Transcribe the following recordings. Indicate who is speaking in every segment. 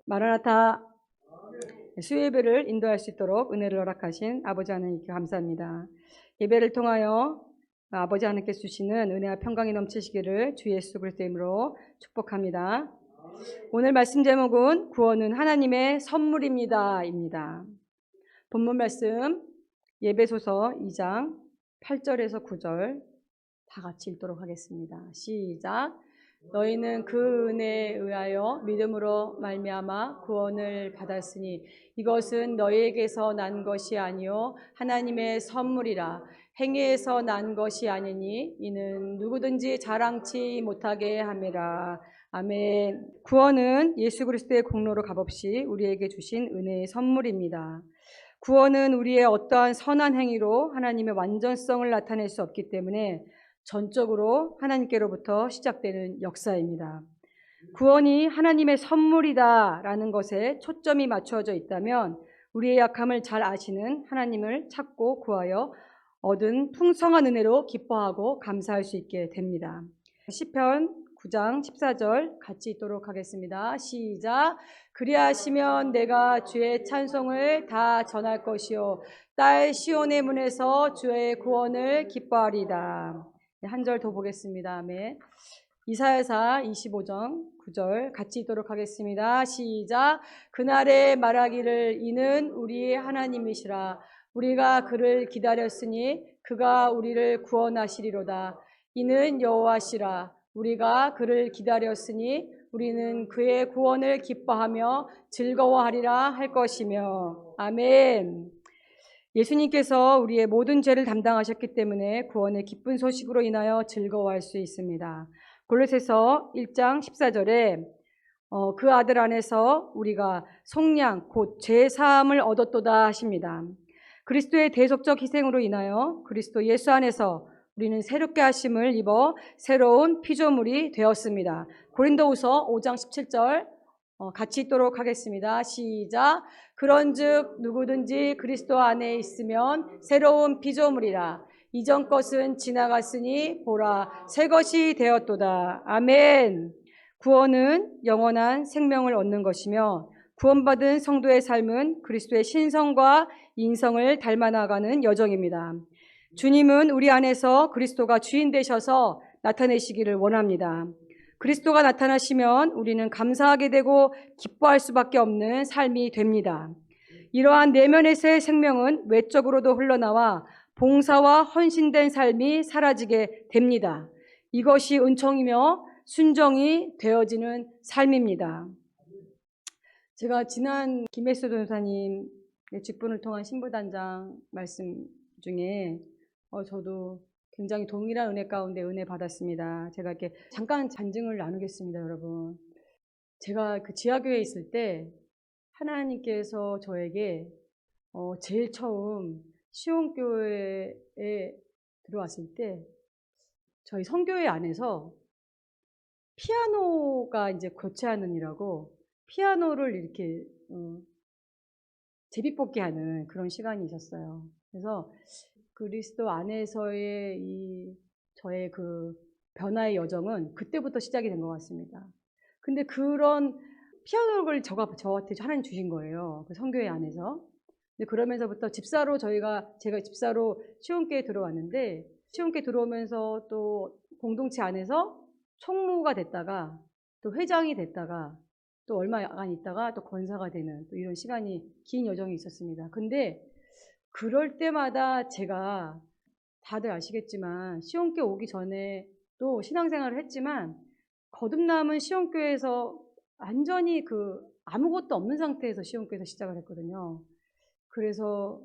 Speaker 1: 마라나타 수예배를 인도할 수 있도록 은혜를 허락하신 아버지 하나님께 감사합니다. 예배를 통하여 아버지 하나님께 주시는 은혜와 평강이 넘치시기를 주 예수 그리스도의 이름으로 축복합니다. 오늘 말씀 제목은 구원은 하나님의 선물입니다입니다. 본문 말씀 예배소서 2장 8절에서 9절 다 같이 읽도록 하겠습니다. 시작. 너희는 그 은혜에 의하여 믿음으로 말미암아 구원을 받았으니 이것은 너희에게서 난 것이 아니요 하나님의 선물이라. 행위에서 난 것이 아니니 이는 누구든지 자랑치 못하게 함이라. 아멘. 구원은 예수 그리스도의 공로로 값없이 우리에게 주신 은혜의 선물입니다. 구원은 우리의 어떠한 선한 행위로 하나님의 완전성을 나타낼 수 없기 때문에 전적으로 하나님께로부터 시작되는 역사입니다. 구원이 하나님의 선물이다라는 것에 초점이 맞춰져 있다면 우리의 약함을 잘 아시는 하나님을 찾고 구하여 얻은 풍성한 은혜로 기뻐하고 감사할 수 있게 됩니다. 시편 9장 14절 같이 읽도록 하겠습니다. 시작. 그리하시면 내가 주의 찬송을 다 전할 것이요 딸 시온의 문에서 주의 구원을 기뻐하리다. 한 절 더 보겠습니다. 아멘. 이사야서 25장 9절 같이 읽도록 하겠습니다. 시작. 그날에 말하기를 이는 우리의 하나님이시라. 우리가 그를 기다렸으니 그가 우리를 구원하시리로다. 이는 여호와시라. 우리가 그를 기다렸으니 우리는 그의 구원을 기뻐하며 즐거워하리라 할 것이며. 아멘. 예수님께서 우리의 모든 죄를 담당하셨기 때문에 구원의 기쁜 소식으로 인하여 즐거워할 수 있습니다. 골로새서 1장 14절에 그 아들 안에서 우리가 속량 곧 죄사함을 얻었도다 하십니다. 그리스도의 대속적 희생으로 인하여 그리스도 예수 안에서 우리는 새롭게 하심을 입어 새로운 피조물이 되었습니다. 고린도후서 5장 17절 같이 읽도록 하겠습니다. 시작. 그런즉 누구든지 그리스도 안에 있으면 새로운 피조물이라. 이전 것은 지나갔으니 보라 새 것이 되었도다. 아멘. 구원은 영원한 생명을 얻는 것이며 구원받은 성도의 삶은 그리스도의 신성과 인성을 닮아나가는 여정입니다. 주님은 우리 안에서 그리스도가 주인 되셔서 나타내시기를 원합니다. 그리스도가 나타나시면 우리는 감사하게 되고 기뻐할 수밖에 없는 삶이 됩니다. 이러한 내면에서의 생명은 외적으로도 흘러나와 봉사와 헌신된 삶이 사라지게 됩니다. 이것이 은총이며 순종이 되어지는 삶입니다. 제가 지난 김혜수 전사님의 직분을 통한 신부단장 말씀 중에 저도 굉장히 동일한 은혜 가운데 은혜 받았습니다. 제가 이렇게 잠깐 간증을 나누겠습니다, 여러분. 제가 그 지하교회에 있을 때 하나님께서 저에게 제일 처음 시온교회에 들어왔을 때 저희 성교회 안에서 피아노가 이제 교체하느니라고 피아노를 이렇게 제비뽑기 하는 그런 시간이 있었어요. 그래서 그리스도 안에서의 저의 그 변화의 여정은 그때부터 시작이 된 것 같습니다. 근데 그런 피아노를 저한테 하나님 주신 거예요. 그 성교회 안에서. 근데 그러면서부터 제가 집사로 시온교회에 들어왔는데, 시온교회 들어오면서 또 공동체 안에서 총무가 됐다가, 또 회장이 됐다가, 또 얼마간 있다가 또 권사가 되는 또 이런 시간이 긴 여정이 있었습니다. 근데 그럴 때마다 제가 다들 아시겠지만 시온교회 오기 전에 또 신앙생활을 했지만 거듭남은 시온교회에서 완전히 아무것도 없는 상태에서 시온교회에서 시작을 했거든요. 그래서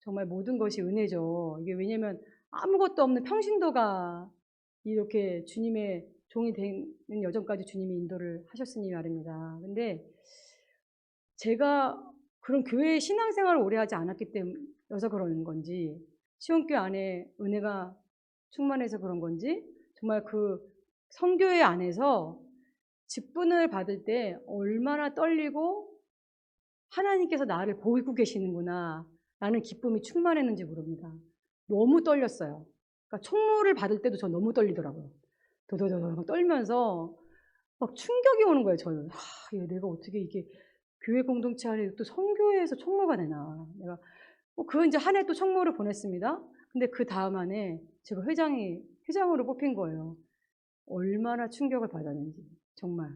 Speaker 1: 정말 모든 것이 은혜죠. 이게 왜냐면 아무것도 없는 평신도가 이렇게 주님의 종이 되는 여정까지 주님이 인도를 하셨으니 말입니다. 근데 제가 그런 교회의 신앙생활을 오래 하지 않았기 때문에서 그러는 건지 시온교회 안에 은혜가 충만해서 그런 건지 정말 그 성교회 안에서 직분을 받을 때 얼마나 떨리고 하나님께서 나를 보고 계시는구나 라는 기쁨이 충만했는지 모릅니다. 너무 떨렸어요. 그러니까 총무를 받을 때도 저 너무 떨리더라고요. 도도도도 떨면서 막 충격이 오는 거예요, 저는. 내가 어떻게 이게 교회 공동체 안에 또 선교회에서 총무가 되나. 내가 그 이제 한 해 또 총무를 보냈습니다. 근데 그 다음 한 해 제가 회장으로 뽑힌 거예요. 얼마나 충격을 받았는지 정말.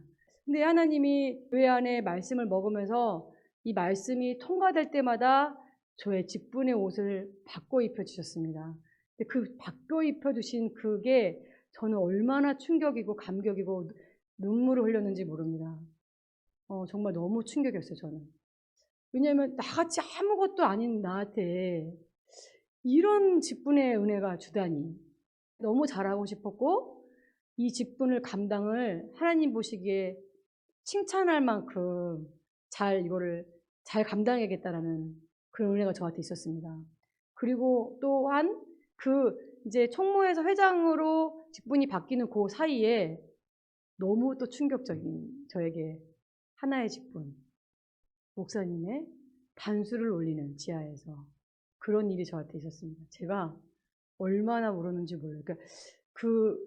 Speaker 1: 근데 하나님이 교회 안에 말씀을 먹으면서 이 말씀이 통과될 때마다 저의 직분의 옷을 바꿔 입혀 주셨습니다. 근데 그 바꿔 입혀 주신 그게 저는 얼마나 충격이고 감격이고 눈물을 흘렸는지 모릅니다. 정말 너무 충격이었어요, 저는. 왜냐하면 나같이 아무것도 아닌 나한테 이런 직분의 은혜가 주다니. 너무 잘하고 싶었고 이 직분을 감당을 하나님 보시기에 칭찬할 만큼 이거를 잘 감당해야겠다라는 그런 은혜가 저한테 있었습니다. 그리고 또한 이제 총무에서 회장으로 직분이 바뀌는 그 사이에 너무 또 충격적인 저에게 하나의 직분, 목사님의 단수를 올리는 지하에서 그런 일이 저한테 있었습니다. 제가 얼마나 울었는지 몰라요. 그러니까 그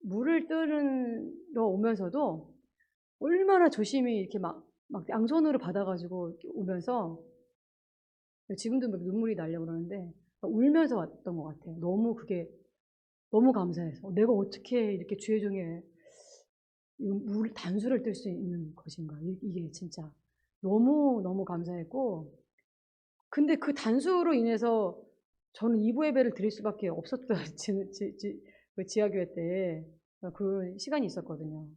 Speaker 1: 물을 뜨는 거 오면서도 얼마나 조심히 이렇게 막 양손으로 받아가지고 오면서 지금도 막 눈물이 나려고 그러는데 울면서 왔던 것 같아요. 너무 그게 너무 감사해서 내가 어떻게 이렇게 주의 종에 물 단수를 뜰 수 있는 것인가. 이게 진짜 너무 감사했고 근데 그 단수로 인해서 저는 2부 예배를 드릴 수밖에 없었던 지하교회 때 그 시간이 있었거든요.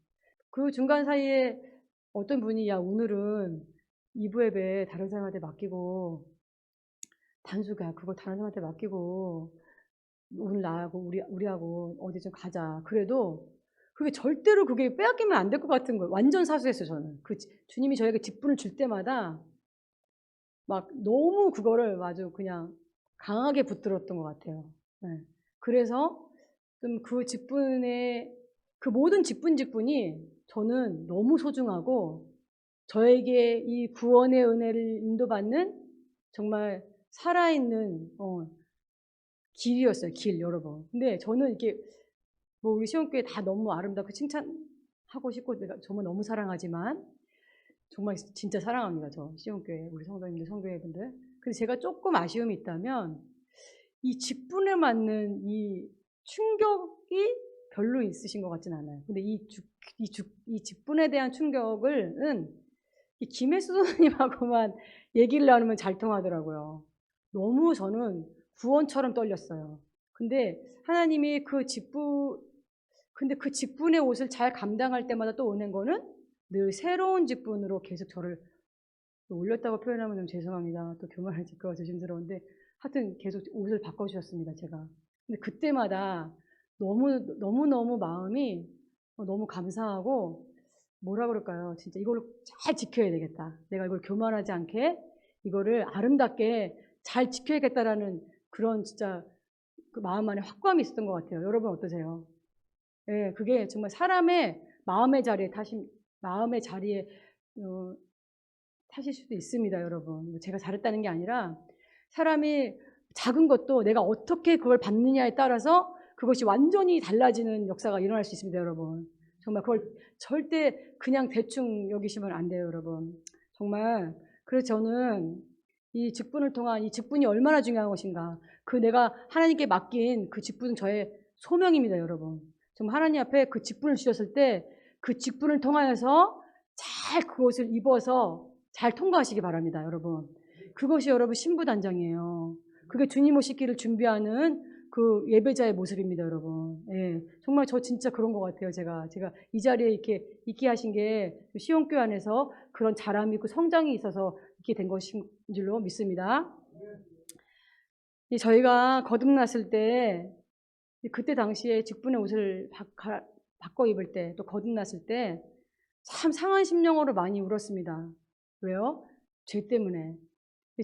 Speaker 1: 그 중간 사이에 어떤 분이 야 오늘은 2부 예배 다른 사람한테 맡기고 단수가 그거 다른 사람한테 맡기고 오늘 나하고 우리하고 어디 좀 가자. 그래도 그게 절대로 그게 빼앗기면 안 될 것 같은 거예요. 완전 사수했어요, 저는. 주님이 저에게 직분을 줄 때마다 막 너무 그거를 아주 그냥 강하게 붙들었던 것 같아요. 네. 그래서 좀 그 직분의 그 모든 직분이 저는 너무 소중하고 저에게 이 구원의 은혜를 인도받는 정말 살아있는 길이었어요. 길 여러분. 근데 저는 이렇게 우리 시온교회 다 너무 아름답고 칭찬하고 싶고 내가 정말 너무 사랑하지만 정말 진짜 사랑합니다. 저 시온교회 우리 성도님들 성교회분들. 근데 제가 조금 아쉬움이 있다면 이 직분에 맞는 이 충격이 별로 있으신 것 같진 않아요. 근데 이 직분에 대한 충격은 이 김혜수 선생님하고만 얘기를 나누면 잘 통하더라고요. 너무 저는 구원처럼 떨렸어요. 근데 하나님이 근데 그 직분의 옷을 잘 감당할 때마다 또 오는 거는 늘 새로운 직분으로 계속 저를 올렸다고 표현하면 좀 죄송합니다. 또 교만을 짓고 조심스러운데 하여튼 계속 옷을 바꿔주셨습니다. 제가. 근데 그때마다 너무 마음이 너무 감사하고 뭐라 그럴까요? 진짜 이걸 잘 지켜야 되겠다. 내가 이걸 교만하지 않게 이거를 아름답게 잘 지켜야겠다라는 그런 진짜 그 마음 안에 확고함이 있었던 것 같아요. 여러분 어떠세요? 예, 그게 정말 사람의 마음의 자리에 타실 수도 있습니다, 여러분. 제가 잘했다는 게 아니라 사람이 작은 것도 내가 어떻게 그걸 받느냐에 따라서 그것이 완전히 달라지는 역사가 일어날 수 있습니다, 여러분. 정말 그걸 절대 그냥 대충 여기시면 안 돼요, 여러분. 정말 그래서 저는 이 직분을 통한 이 직분이 얼마나 중요한 것인가. 내가 하나님께 맡긴 그 직분은 저의 소명입니다, 여러분. 정말 하나님 앞에 그 직분을 주셨을 때 그 직분을 통하여서 잘 그것을 입어서 잘 통과하시기 바랍니다, 여러분. 그것이 여러분 신부단장이에요. 그게 주님 오시기를 준비하는 그 예배자의 모습입니다, 여러분. 예, 정말 저 진짜 그런 것 같아요, 제가 이 자리에 이렇게 있게 하신 게 시온교회 안에서 그런 자람이 있고 성장이 있어서 있게 된 것인 줄로 믿습니다. 저희가 거듭났을 때 그때 당시에 직분의 옷을 바꿔 입을 때 또 거듭났을 때 참 상한 심령으로 많이 울었습니다. 왜요? 죄 때문에.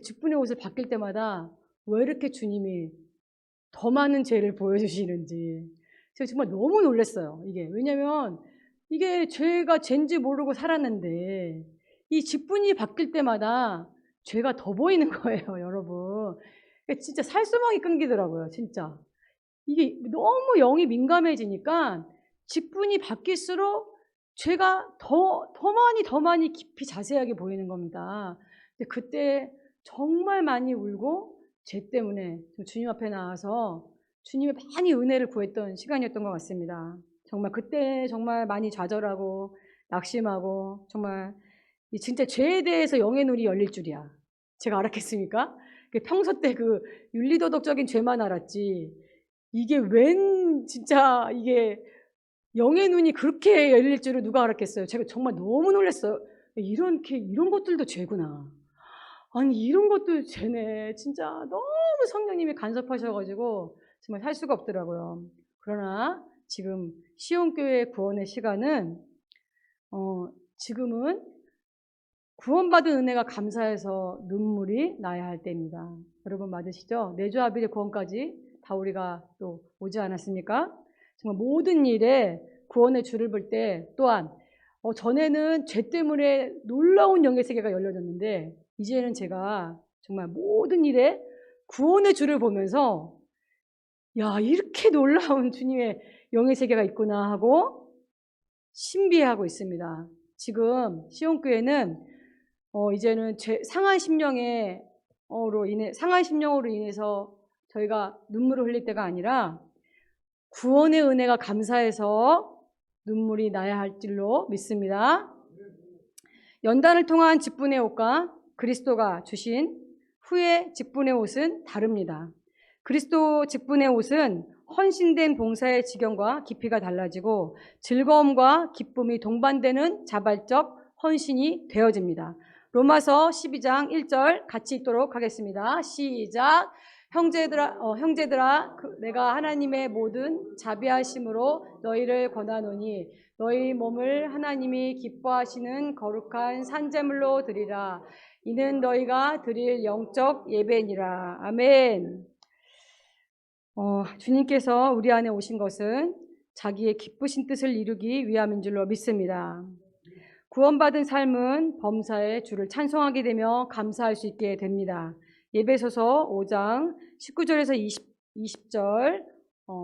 Speaker 1: 직분의 옷을 바뀔 때마다 왜 이렇게 주님이 더 많은 죄를 보여주시는지 제가 정말 너무 놀랐어요. 왜냐면 이게 죄가 죄인지 모르고 살았는데 이 직분이 바뀔 때마다 죄가 더 보이는 거예요, 여러분. 진짜 살수망이 끊기더라고요, 진짜. 이게 너무 영이 민감해지니까 직분이 바뀔수록 죄가 더 많이 깊이 자세하게 보이는 겁니다. 근데 그때 정말 많이 울고 죄 때문에 주님 앞에 나와서 주님의 많이 은혜를 구했던 시간이었던 것 같습니다. 정말 그때 정말 많이 좌절하고 낙심하고 정말 진짜 죄에 대해서 영의 눈이 열릴 줄이야. 제가 알았겠습니까? 평소 때 그 윤리도덕적인 죄만 알았지 이게 웬 진짜 이게 영의 눈이 그렇게 열릴 줄을 누가 알았겠어요. 제가 정말 너무 놀랐어요. 이런 것들도 죄구나. 아니 이런 것도 죄네. 진짜 너무 성령님이 간섭하셔가지고 정말 살 수가 없더라고요. 그러나 지금 시온교회 구원의 시간은 지금은 구원받은 은혜가 감사해서 눈물이 나야 할 때입니다. 여러분 맞으시죠? 내주아빌의 구원까지 다 우리가 또 오지 않았습니까? 정말 모든 일에 구원의 줄을 볼 때 또한 전에는 죄 때문에 놀라운 영의 세계가 열려졌는데 이제는 제가 정말 모든 일에 구원의 줄을 보면서 야 이렇게 놀라운 주님의 영의 세계가 있구나 하고 신비해하고 있습니다. 지금 시온교회는 이제는 상한 심령으로 인해서 저희가 눈물을 흘릴 때가 아니라 구원의 은혜가 감사해서 눈물이 나야 할 줄로 믿습니다. 연단을 통한 직분의 옷과 그리스도가 주신 후의 직분의 옷은 다릅니다. 그리스도 직분의 옷은 헌신된 봉사의 지경과 깊이가 달라지고 즐거움과 기쁨이 동반되는 자발적 헌신이 되어집니다. 로마서 12장 1절 같이 읽도록 하겠습니다. 시작. 형제들아, 내가 하나님의 모든 자비하심으로 너희를 권하노니 너희 몸을 하나님이 기뻐하시는 거룩한 산제물로 드리라. 이는 너희가 드릴 영적 예배니라. 아멘. 주님께서 우리 안에 오신 것은 자기의 기쁘신 뜻을 이루기 위함인 줄로 믿습니다. 구원받은 삶은 범사의 주를 찬송하게 되며 감사할 수 있게 됩니다. 에베소서 5장 19절에서 20절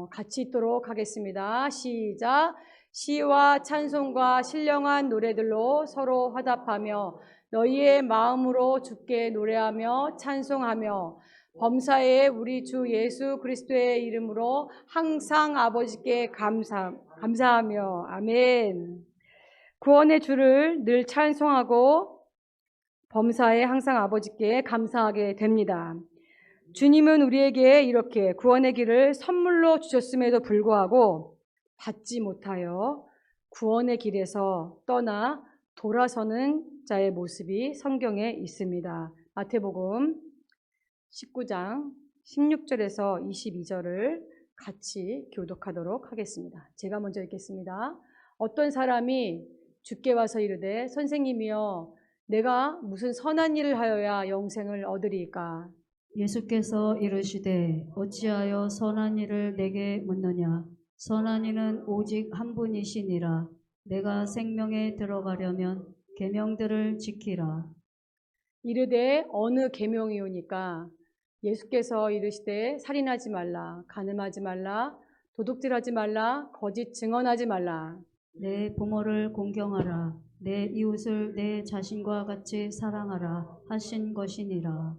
Speaker 1: 같이 읽도록 하겠습니다. 시작. 시와 찬송과 신령한 노래들로 서로 화답하며 너희의 마음으로 주께 노래하며 찬송하며 범사에 우리 주 예수 그리스도의 이름으로 항상 아버지께 감사하며 아멘. 구원의 주를 늘 찬송하고 범사에 항상 아버지께 감사하게 됩니다. 주님은 우리에게 이렇게 구원의 길을 선물로 주셨음에도 불구하고 받지 못하여 구원의 길에서 떠나 돌아서는 자의 모습이 성경에 있습니다. 마태복음 19장 16절에서 22절을 같이 교독하도록 하겠습니다. 제가 먼저 읽겠습니다. 어떤 사람이 주께 와서 이르되 선생님이여 내가 무슨 선한 일을 하여야 영생을 얻으리이까?
Speaker 2: 예수께서 이르시되 어찌하여 선한 일을 내게 묻느냐? 선한 이는 오직 한 분이시니라. 내가 생명에 들어가려면 계명들을 지키라.
Speaker 1: 이르되 어느 계명이오니까? 예수께서 이르시되 살인하지 말라, 간음하지 말라, 도둑질하지 말라, 거짓 증언하지 말라.
Speaker 2: 내 부모를 공경하라. 내 이웃을 내 자신과 같이 사랑하라 하신 것이니라.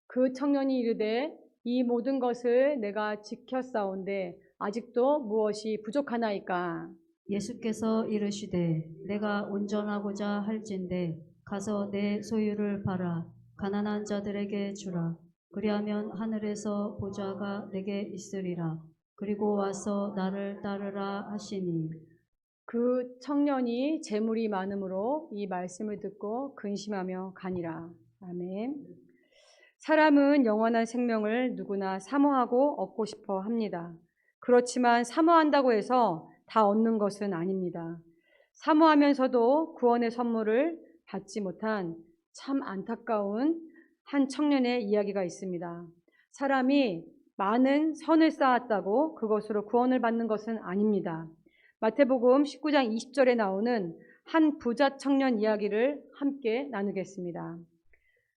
Speaker 1: 그 청년이 이르되 이 모든 것을 내가 지켰사온데 아직도 무엇이 부족하나이까?
Speaker 2: 예수께서 이르시되 내가 온전하고자 할진대 가서 내 소유를 팔아 가난한 자들에게 주라. 그리하면 하늘에서 보좌가 내게 있으리라. 그리고 와서 나를 따르라 하시니.
Speaker 1: 그 청년이 재물이 많으므로 이 말씀을 듣고 근심하며 가니라. 아멘. 사람은 영원한 생명을 누구나 사모하고 얻고 싶어 합니다. 그렇지만 사모한다고 해서 다 얻는 것은 아닙니다. 사모하면서도 구원의 선물을 받지 못한 참 안타까운 한 청년의 이야기가 있습니다. 사람이 많은 선을 쌓았다고 그것으로 구원을 받는 것은 아닙니다. 마태복음 19장 20절에 나오는 한 부자 청년 이야기를 함께 나누겠습니다.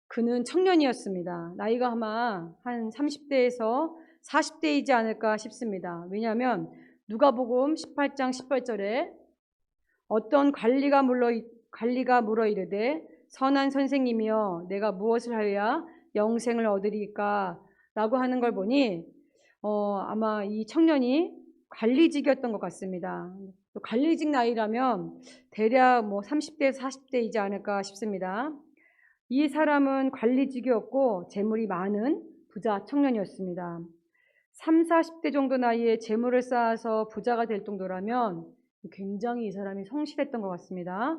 Speaker 1: 그는 청년이었습니다. 나이가 아마 한 30대에서 40대이지 않을까 싶습니다. 왜냐하면 누가복음 18장 18절에 어떤 관리가 물어 이르되 선한 선생님이여 내가 무엇을 하여야 영생을 얻으리까? 라고 하는 걸 보니 아마 이 청년이 관리직이었던 것 같습니다. 관리직 나이라면 대략 뭐 30대, 40대이지 않을까 싶습니다. 이 사람은 관리직이었고 재물이 많은 부자 청년이었습니다. 3, 40대 정도 나이에 재물을 쌓아서 부자가 될 정도라면 굉장히 이 사람이 성실했던 것 같습니다.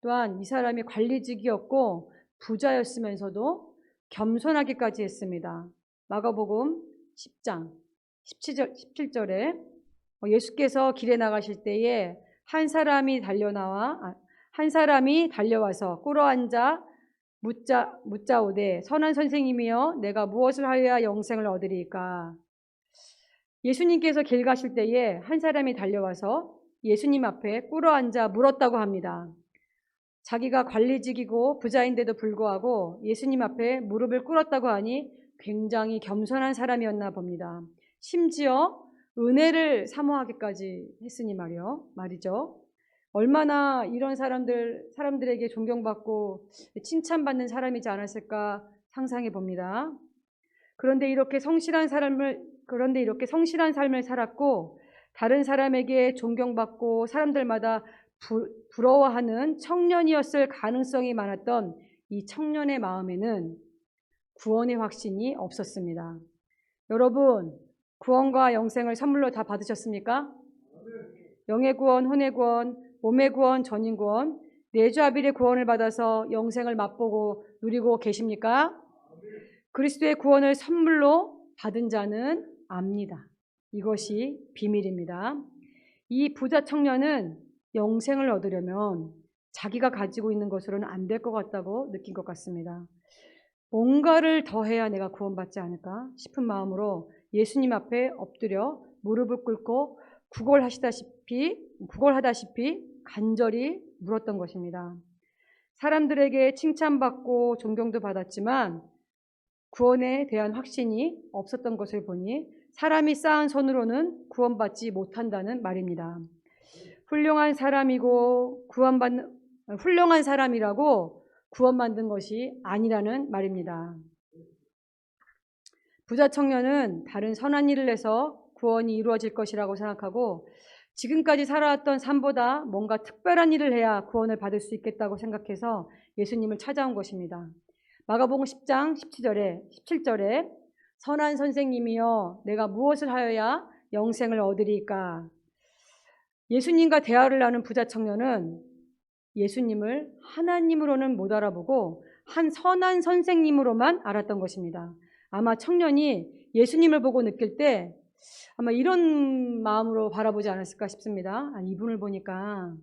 Speaker 1: 또한 이 사람이 관리직이었고 부자였으면서도 겸손하기까지 했습니다. 마가복음 10장 17절에 예수께서 길에 나가실 때에 한 사람이 달려와서 꿇어앉아 묻자오되 선한 선생님이여 내가 무엇을 하여야 영생을 얻으리까? 예수님께서 길 가실 때에 한 사람이 달려와서 예수님 앞에 꿇어앉아 물었다고 합니다. 자기가 관리직이고 부자인데도 불구하고 예수님 앞에 무릎을 꿇었다고 하니 굉장히 겸손한 사람이었나 봅니다. 심지어 은혜를 사모하기까지 했으니 말이죠. 얼마나 이런 사람들에게 존경받고 칭찬받는 사람이지 않았을까 상상해 봅니다. 그런데 이렇게 성실한 삶을 살았고 다른 사람에게 존경받고 사람들마다 부러워하는 청년이었을 가능성이 많았던 이 청년의 마음에는 구원의 확신이 없었습니다. 여러분, 구원과 영생을 선물로 다 받으셨습니까? 영의 구원, 혼의 구원, 몸의 구원, 전인 구원, 내주아빌의 구원을 받아서 영생을 맛보고 누리고 계십니까? 그리스도의 구원을 선물로 받은 자는 압니다. 이것이 비밀입니다. 이 부자 청년은 영생을 얻으려면 자기가 가지고 있는 것으로는 안 될 것 같다고 느낀 것 같습니다. 뭔가를 더 해야 내가 구원받지 않을까 싶은 마음으로 예수님 앞에 엎드려 무릎을 꿇고 구걸하다시피 간절히 물었던 것입니다. 사람들에게 칭찬받고 존경도 받았지만 구원에 대한 확신이 없었던 것을 보니 사람이 쌓은 손으로는 구원받지 못한다는 말입니다. 훌륭한 사람이라고 구원받는 것이 아니라는 말입니다. 부자 청년은 다른 선한 일을 해서 구원이 이루어질 것이라고 생각하고 지금까지 살아왔던 삶보다 뭔가 특별한 일을 해야 구원을 받을 수 있겠다고 생각해서 예수님을 찾아온 것입니다. 마가복음 10장 17절에 선한 선생님이여 내가 무엇을 하여야 영생을 얻으리까? 예수님과 대화를 나눈 부자 청년은 예수님을 하나님으로는 못 알아보고 한 선한 선생님으로만 알았던 것입니다. 아마 청년이 예수님을 보고 느낄 때 아마 이런 마음으로 바라보지 않았을까 싶습니다. 이분을 보니까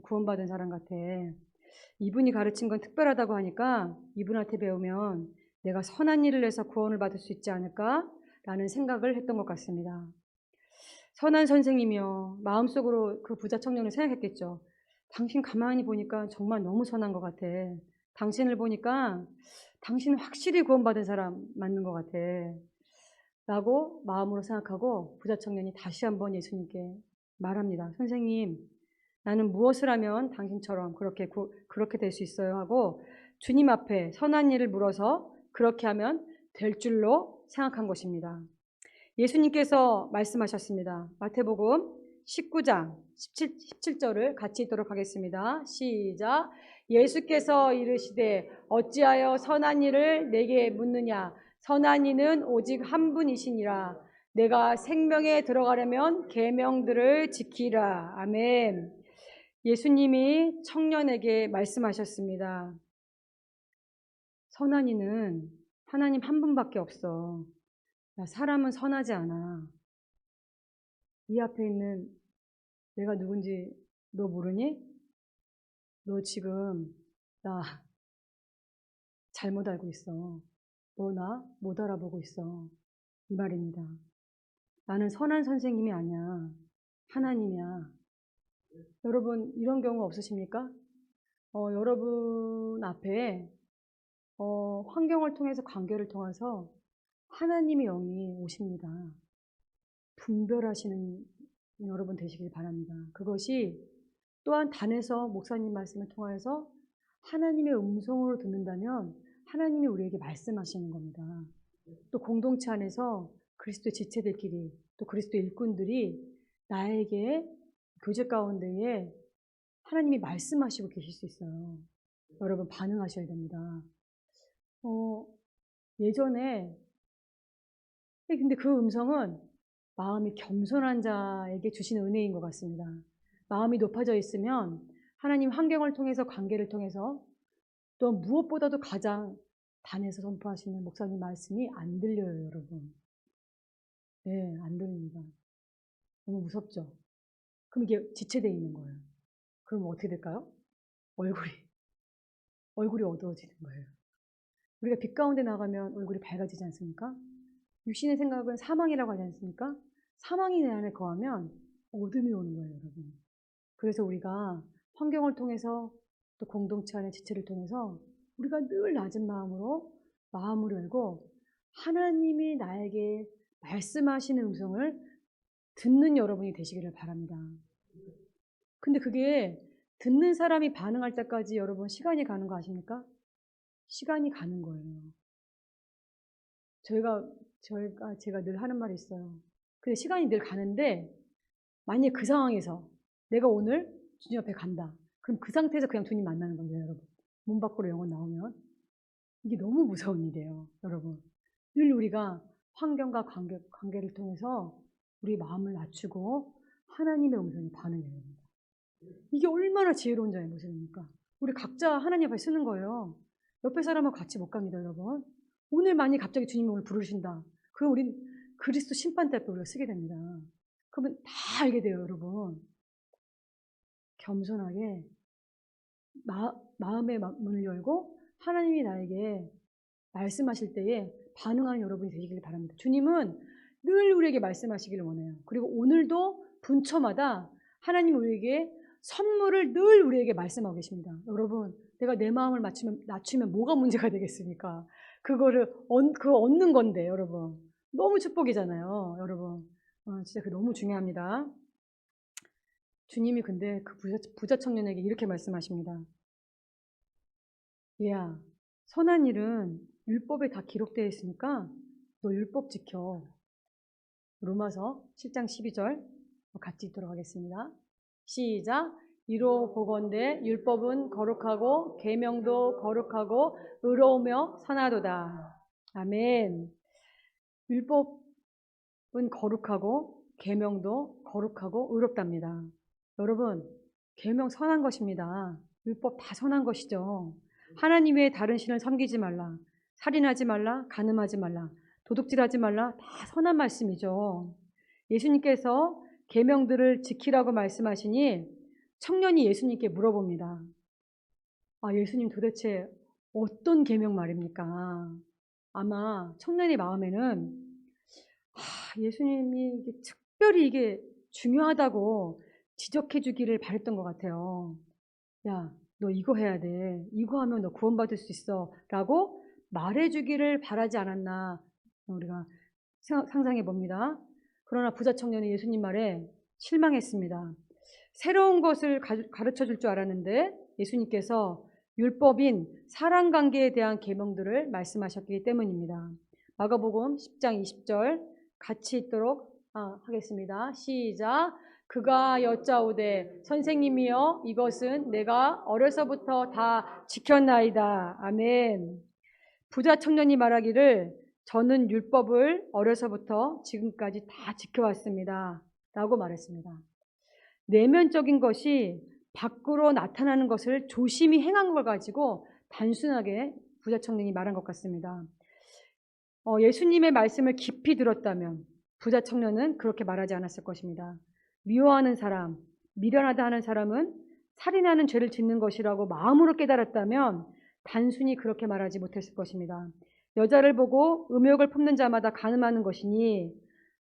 Speaker 1: 구원받은 사람 같아. 이분이 가르친 건 특별하다고 하니까 이분한테 배우면 내가 선한 일을 해서 구원을 받을 수 있지 않을까라는 생각을 했던 것 같습니다. 선한 선생님이요. 마음속으로 그 부자 청년을 생각했겠죠. 당신 가만히 보니까 정말 너무 선한 것 같아. 당신을 보니까 당신은 확실히 구원받은 사람 맞는 것 같아. 라고 마음으로 생각하고 부자 청년이 다시 한번 예수님께 말합니다. 선생님, 나는 무엇을 하면 당신처럼 그렇게 될 수 있어요? 하고 주님 앞에 선한 일을 물어서 그렇게 하면 될 줄로 생각한 것입니다. 예수님께서 말씀하셨습니다. 마태복음 19장 17절을 같이 읽도록 하겠습니다. 시작. 예수께서 이르시되 어찌하여 선한 일을 내게 묻느냐? 선한 이는 오직 한 분이시니라. 내가 생명에 들어가려면 계명들을 지키라. 아멘. 예수님이 청년에게 말씀하셨습니다. 선한 이는 하나님 한 분밖에 없어. 사람은 선하지 않아. 이 앞에 있는 내가 누군지 너 모르니? 너 지금 나 잘못 알고 있어. 너 나 못 알아보고 있어. 이 말입니다. 나는 선한 선생님이 아니야. 하나님이야. 여러분 이런 경우 없으십니까? 여러분 앞에 환경을 통해서 관계를 통해서 하나님의 영이 오십니다. 분별하시는 여러분 되시길 바랍니다. 그것이 또한 단에서 목사님 말씀을 통하여서 하나님의 음성으로 듣는다면 하나님이 우리에게 말씀하시는 겁니다. 또 공동체 안에서 그리스도 지체들끼리 또 그리스도 일꾼들이 나에게 교제 가운데에 하나님이 말씀하시고 계실 수 있어요. 여러분 반응하셔야 됩니다. 예전에 근데 그 음성은 마음이 겸손한 자에게 주시는 은혜인 것 같습니다. 마음이 높아져 있으면 하나님 환경을 통해서 관계를 통해서 또 무엇보다도 가장 단에서 선포하시는 목사님 말씀이 안 들려요, 여러분. 네, 안 들립니다. 너무 무섭죠? 그럼 이게 지체되어 있는 거예요. 그럼 어떻게 될까요? 얼굴이 어두워지는 거예요. 우리가 빛 가운데 나가면 얼굴이 밝아지지 않습니까? 육신의 생각은 사망이라고 하지 않습니까? 사망이 내 안에 거하면 어둠이 오는 거예요, 여러분. 그래서 우리가 환경을 통해서 또 공동체 안의 지체를 통해서 우리가 늘 낮은 마음으로 마음을 열고 하나님이 나에게 말씀하시는 음성을 듣는 여러분이 되시기를 바랍니다. 근데 그게 듣는 사람이 반응할 때까지 여러분 시간이 가는 거 아십니까? 시간이 가는 거예요. 제가 늘 하는 말이 있어요. 근데 시간이 늘 가는데 만약에 그 상황에서 내가 오늘 주님 앞에 간다. 그럼 그 상태에서 그냥 주님 만나는 겁니다, 여러분. 문 밖으로 영혼 나오면. 이게 너무 무서운 일이에요, 여러분. 늘 우리가 환경과 관계를 통해서 우리 마음을 낮추고 하나님의 음성에 반응해야 됩니다. 이게 얼마나 지혜로운 자의 모습입니까? 우리 각자 하나님 앞에 쓰는 거예요. 옆에 사람하고 같이 못 갑니다, 여러분. 오늘 만약 갑자기 주님이 오늘 부르신다. 그럼 우린 그리스도 심판 때 앞에 우리가 쓰게 됩니다. 그러면 다 알게 돼요, 여러분. 겸손하게 마음의 문을 열고 하나님이 나에게 말씀하실 때에 반응하는 여러분이 되시길 바랍니다. 주님은 늘 우리에게 말씀하시기를 원해요. 그리고 오늘도 분처마다 하나님 우리에게 선물을 늘 우리에게 말씀하고 계십니다. 여러분, 내가 내 마음을 낮추면 뭐가 문제가 되겠습니까? 그거 얻는 건데, 여러분. 너무 축복이잖아요, 여러분. 진짜 그 너무 중요합니다. 주님이 근데 그 부자 청년에게 이렇게 말씀하십니다. 얘야, 선한 일은 율법에 다 기록되어 있으니까 너 율법 지켜. 로마서 7장 12절 같이 읽도록 하겠습니다. 시작. 이로 보건대 율법은 거룩하고 계명도 거룩하고 의로우며 선하도다. 아멘. 율법은 거룩하고 계명도 거룩하고 의롭답니다. 여러분, 계명 선한 것입니다. 율법 다 선한 것이죠. 하나님 외에 다른 신을 섬기지 말라. 살인하지 말라. 간음하지 말라. 도둑질하지 말라. 다 선한 말씀이죠. 예수님께서 계명들을 지키라고 말씀하시니 청년이 예수님께 물어봅니다. 예수님 도대체 어떤 계명 말입니까? 아마 청년의 마음에는 예수님이 특별히 이게 중요하다고 지적해 주기를 바랬던 것 같아요. 야, 너 이거 해야 돼. 이거 하면 너 구원받을 수 있어. 라고 말해주기를 바라지 않았나 우리가 상상해 봅니다. 그러나 부자 청년은 예수님 말에 실망했습니다. 새로운 것을 가르쳐 줄 줄 알았는데 예수님께서 율법인 사랑관계에 대한 계명들을 말씀하셨기 때문입니다. 마가복음 10장 20절 같이 읽도록 하겠습니다. 시작. 그가 여짜오되 선생님이여 이것은 내가 어려서부터 다 지켰나이다. 아멘. 부자 청년이 말하기를 저는 율법을 어려서부터 지금까지 다 지켜왔습니다. 라고 말했습니다. 내면적인 것이 밖으로 나타나는 것을 조심히 행한 걸 가지고 단순하게 부자 청년이 말한 것 같습니다. 예수님의 말씀을 깊이 들었다면 부자 청년은 그렇게 말하지 않았을 것입니다. 미워하는 사람, 미련하다 하는 사람은 살인하는 죄를 짓는 것이라고 마음으로 깨달았다면 단순히 그렇게 말하지 못했을 것입니다. 여자를 보고 음욕을 품는 자마다 간음하는 것이니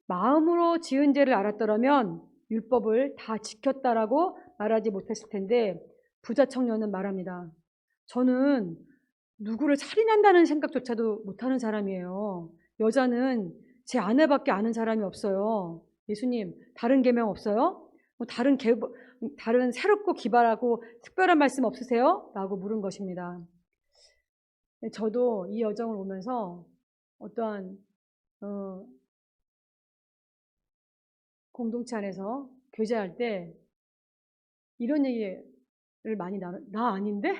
Speaker 1: 마음으로 지은 죄를 알았더라면 율법을 다 지켰다라고 말하지 못했을 텐데 부자 청년은 말합니다. 저는 누구를 살인한다는 생각조차도 못하는 사람이에요. 여자는 제 아내밖에 아는 사람이 없어요. 예수님, 다른 계명 없어요? 다른 다른 새롭고 기발하고 특별한 말씀 없으세요? 라고 물은 것입니다. 저도 이 여정을 오면서 어떠한 공동체 안에서 교제할 때 이런 얘기를 많이 나 아닌데?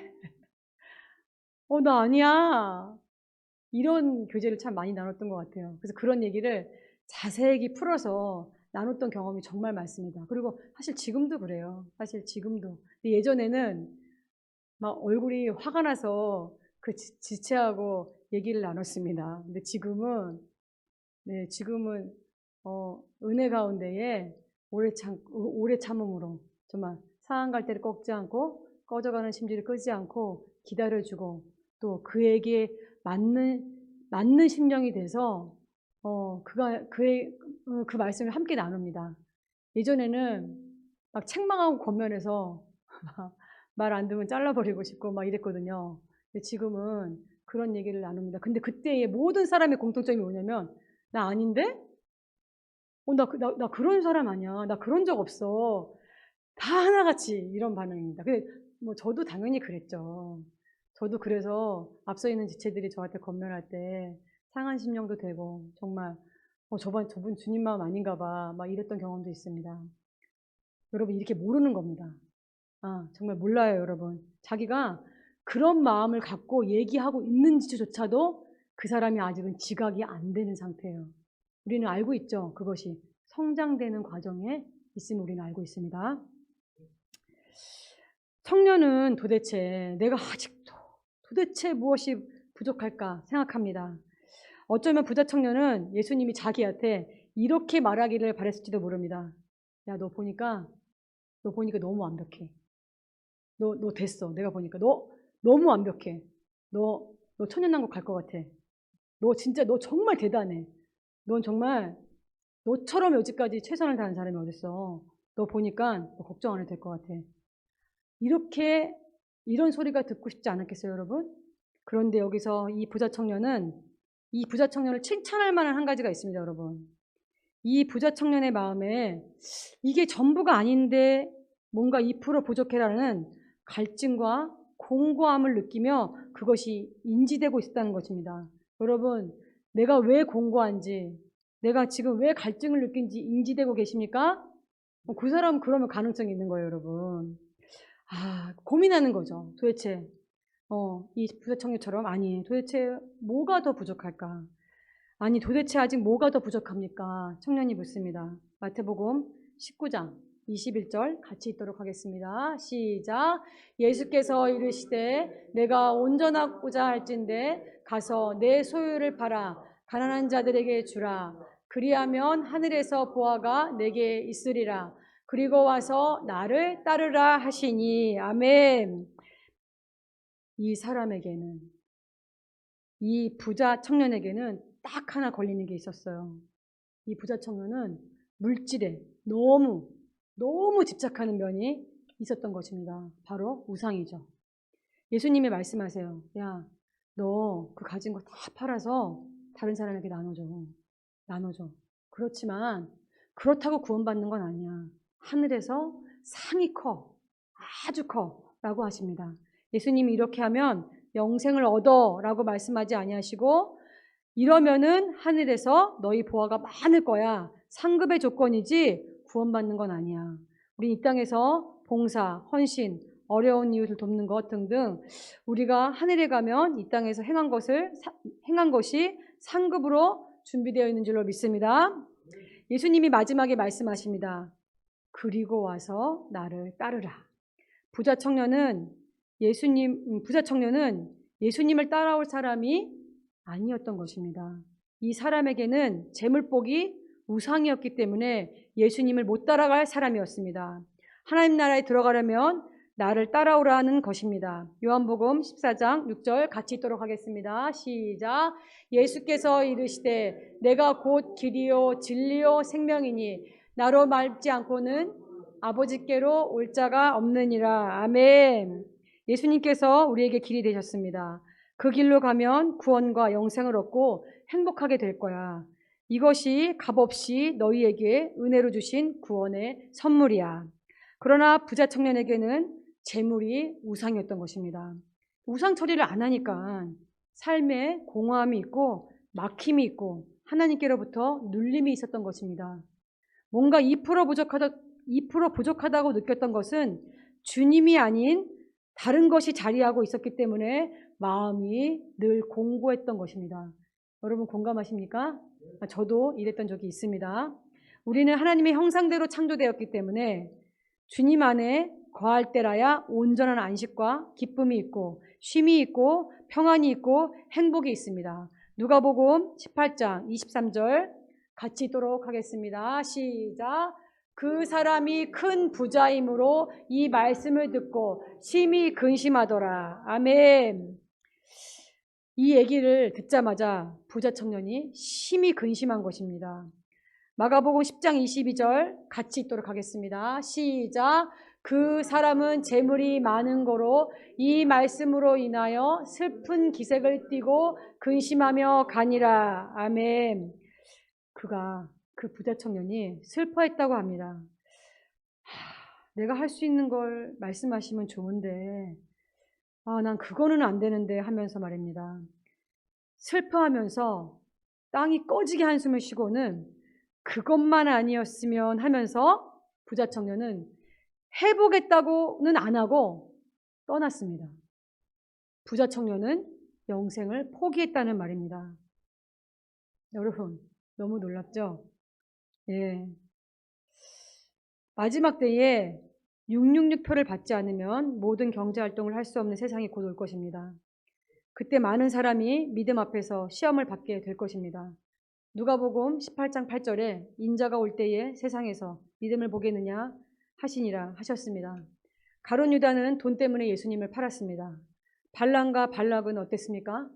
Speaker 1: 나 아니야. 이런 교제를 참 많이 나눴던 것 같아요. 그래서 그런 얘기를 자세히 풀어서 나눴던 경험이 정말 많습니다. 그리고 사실 지금도 그래요. 사실 지금도. 예전에는 막 얼굴이 화가 나서 그 지체하고 얘기를 나눴습니다. 근데 지금은 은혜 가운데에 오래 참음으로 정말 상한 갈 때를 꺾지 않고 꺼져가는 심지를 끄지 않고 기다려주고 또 그에게 맞는 심령이 돼서 그 말씀을 함께 나눕니다. 예전에는 막 책망하고 겉면에서 말 안 듣으면 잘라버리고 싶고 막 이랬거든요. 근데 지금은 그런 얘기를 나눕니다. 근데 그때의 모든 사람의 공통점이 뭐냐면 나 아닌데? 나 그런 사람 아니야. 나 그런 적 없어. 다 하나같이 이런 반응입니다. 근데 뭐 저도 당연히 그랬죠. 저도 그래서 앞서 있는 지체들이 저한테 권면할 때 상한 심령도 되고 정말 저분 주님 마음 아닌가 봐 막 이랬던 경험도 있습니다. 여러분 이렇게 모르는 겁니다. 정말 몰라요, 여러분. 자기가 그런 마음을 갖고 얘기하고 있는지조차도 그 사람이 아직은 지각이 안 되는 상태예요. 우리는 알고 있죠. 그것이 성장되는 과정에 있음을 우리는 알고 있습니다. 청년은 도대체 내가 아직도 도대체 무엇이 부족할까 생각합니다. 어쩌면 부자 청년은 예수님이 자기한테 이렇게 말하기를 바랬을지도 모릅니다. 야, 너 보니까 너무 완벽해. 너 됐어. 내가 보니까 너 너무 완벽해. 너 천연왕국 갈 것 같아. 너 정말 대단해. 넌 정말 너처럼 여지까지 최선을 다하는 사람이 어딨어. 너 보니까 너 걱정 안 해도 될 것 같아. 이런 소리가 듣고 싶지 않았겠어요, 여러분? 그런데 여기서 이 부자 청년을 칭찬할 만한 한 가지가 있습니다, 여러분. 이 부자 청년의 마음에 이게 전부가 아닌데 뭔가 2% 부족해라는 갈증과 공고함을 느끼며 그것이 인지되고 있다는 것입니다. 여러분, 내가 왜 공고한지, 내가 지금 왜 갈증을 느낀지 인지되고 계십니까? 그 사람은 그러면 가능성이 있는 거예요, 여러분. 고민하는 거죠. 도대체 이 부자 청년처럼 도대체 뭐가 더 부족할까? 도대체 아직 뭐가 더 부족합니까? 청년이 묻습니다. 마태복음 19장 21절 같이 읽도록 하겠습니다. 시작. 예수께서 이르시되 내가 온전하고자 할진대 가서 내 소유를 팔아 가난한 자들에게 주라. 그리하면 하늘에서 보화가 내게 있으리라. 그리고 와서 나를 따르라 하시니. 아멘. 이 부자 청년에게는 딱 하나 걸리는 게 있었어요. 이 부자 청년은 물질에 너무 집착하는 면이 있었던 것입니다. 바로 우상이죠. 예수님이 말씀하세요. 야, 너 그 가진 거 다 팔아서 다른 사람에게 나눠줘. 그렇지만 그렇다고 구원받는 건 아니야. 하늘에서 상이 커. 아주 커. 라고 하십니다. 예수님이 이렇게 하면 영생을 얻어 라고 말씀하지 아니하시고 이러면은 하늘에서 너희 보화가 많을 거야. 상급의 조건이지 구원받는 건 아니야. 우리 이 땅에서 봉사, 헌신, 어려운 이웃을 돕는 것 등등 우리가 하늘에 가면 이 땅에서 행한 것이 상급으로 준비되어 있는 줄로 믿습니다. 예수님이 마지막에 말씀하십니다. 그리고 와서 나를 따르라. 부자 청년은 예수님을 따라올 사람이 아니었던 것입니다. 이 사람에게는 재물복이 우상이었기 때문에 예수님을 못 따라갈 사람이었습니다. 하나님 나라에 들어가려면 나를 따라오라는 것입니다. 요한복음 14장 6절 같이 읽도록 하겠습니다. 시작. 예수께서 이르시되 내가 곧 길이요 진리요 생명이니 나로 말지 않고는 아버지께로 올 자가 없느니라. 아멘. 예수님께서 우리에게 길이 되셨습니다. 그 길로 가면 구원과 영생을 얻고 행복하게 될 거야. 이것이 값없이 너희에게 은혜로 주신 구원의 선물이야. 그러나 부자 청년에게는 재물이 우상이었던 것입니다. 우상 처리를 안 하니까 삶에 공허함이 있고 막힘이 있고 하나님께로부터 눌림이 있었던 것입니다. 뭔가 2% 부족하다고 느꼈던 것은 주님이 아닌 다른 것이 자리하고 있었기 때문에 마음이 늘 공고했던 것입니다. 여러분 공감하십니까? 저도 이랬던 적이 있습니다. 우리는 하나님의 형상대로 창조되었기 때문에 주님 안에 거할 때라야 온전한 안식과 기쁨이 있고 쉼이 있고 평안이 있고 행복이 있습니다. 누가복음 18장 23절 같이 읽도록 하겠습니다. 시작. 그 사람이 큰 부자이므로 이 말씀을 듣고 심히 근심하더라. 아멘. 이 얘기를 듣자마자 부자 청년이 심히 근심한 것입니다. 마가복음 10장 22절 같이 읽도록 하겠습니다. 시작. 그 사람은 재물이 많은 거로 이 말씀으로 인하여 슬픈 기색을 띠고 근심하며 가니라. 아멘. 그 부자 청년이 슬퍼했다고 합니다. 내가 할 수 있는 걸 말씀하시면 좋은데 난 그거는 안 되는데 하면서 말입니다. 슬퍼하면서 땅이 꺼지게 한숨을 쉬고는 그것만 아니었으면 하면서 부자 청년은 해보겠다고는 안 하고 떠났습니다. 부자 청년은 영생을 포기했다는 말입니다. 여러분 너무 놀랍죠? 예. 마지막 때에 666표를 받지 않으면 모든 경제활동을 할 수 없는 세상이 곧 올 것입니다. 그때 많은 사람이 믿음 앞에서 시험을 받게 될 것입니다. 누가복음 18장 8절에 인자가 올 때에 세상에서 믿음을 보겠느냐 하시니라 하셨습니다. 가룟 유다는 돈 때문에 예수님을 팔았습니다. 발람과 발락은 어땠습니까?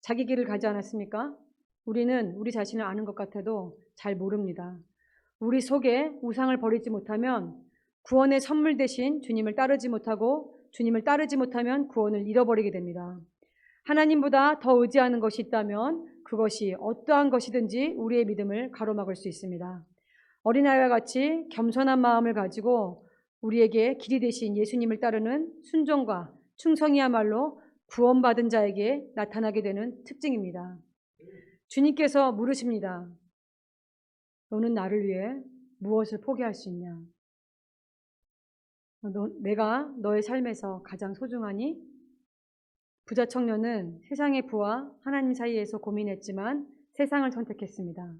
Speaker 1: 자기 길을 가지 않았습니까? 우리는 우리 자신을 아는 것 같아도 잘 모릅니다. 우리 속에 우상을 버리지 못하면 구원의 선물 대신 주님을 따르지 못하고 주님을 따르지 못하면 구원을 잃어버리게 됩니다. 하나님보다 더 의지하는 것이 있다면 그것이 어떠한 것이든지 우리의 믿음을 가로막을 수 있습니다. 어린아이와 같이 겸손한 마음을 가지고 우리에게 길이 되신 예수님을 따르는 순종과 충성이야말로 구원받은 자에게 나타나게 되는 특징입니다. 주님께서 물으십니다. 너는 나를 위해 무엇을 포기할 수 있냐? 내가 너의 삶에서 가장 소중하니? 부자 청년은 세상의 부와 하나님 사이에서 고민했지만 세상을 선택했습니다.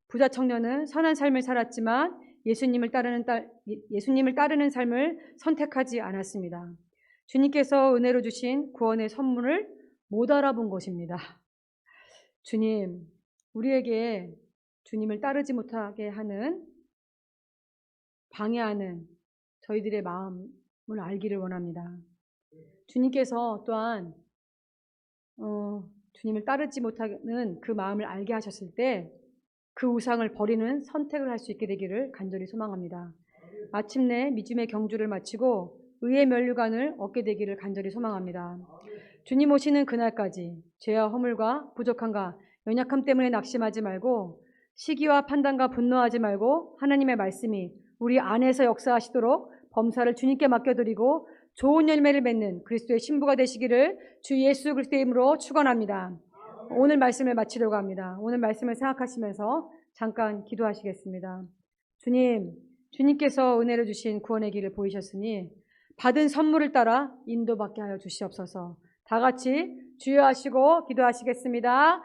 Speaker 1: 부자 청년은 선한 삶을 살았지만 예수님을 따르는 삶을 선택하지 않았습니다. 주님께서 은혜로 주신 구원의 선물을 못 알아본 것입니다. 주님, 우리에게 주님을 따르지 못하게 하는 방해하는 저희들의 마음을 알기를 원합니다. 주님께서 또한 주님을 따르지 못하는 그 마음을 알게 하셨을 때 그 우상을 버리는 선택을 할 수 있게 되기를 간절히 소망합니다. 마침내 믿음의 경주를 마치고 의의 면류관을 얻게 되기를 간절히 소망합니다. 주님 오시는 그날까지 죄와 허물과 부족함과 연약함 때문에 낙심하지 말고 시기와 판단과 분노하지 말고 하나님의 말씀이 우리 안에서 역사하시도록 범사를 주님께 맡겨드리고 좋은 열매를 맺는 그리스도의 신부가 되시기를 주 예수 그리스도의 이름으로 축원합니다. 오늘 말씀을 마치려고 합니다. 오늘 말씀을 생각하시면서 잠깐 기도하시겠습니다. 주님께서 은혜를 주신 구원의 길을 보이셨으니 받은 선물을 따라 인도받게 하여 주시옵소서. 다 같이 주여 하시고 기도하시겠습니다.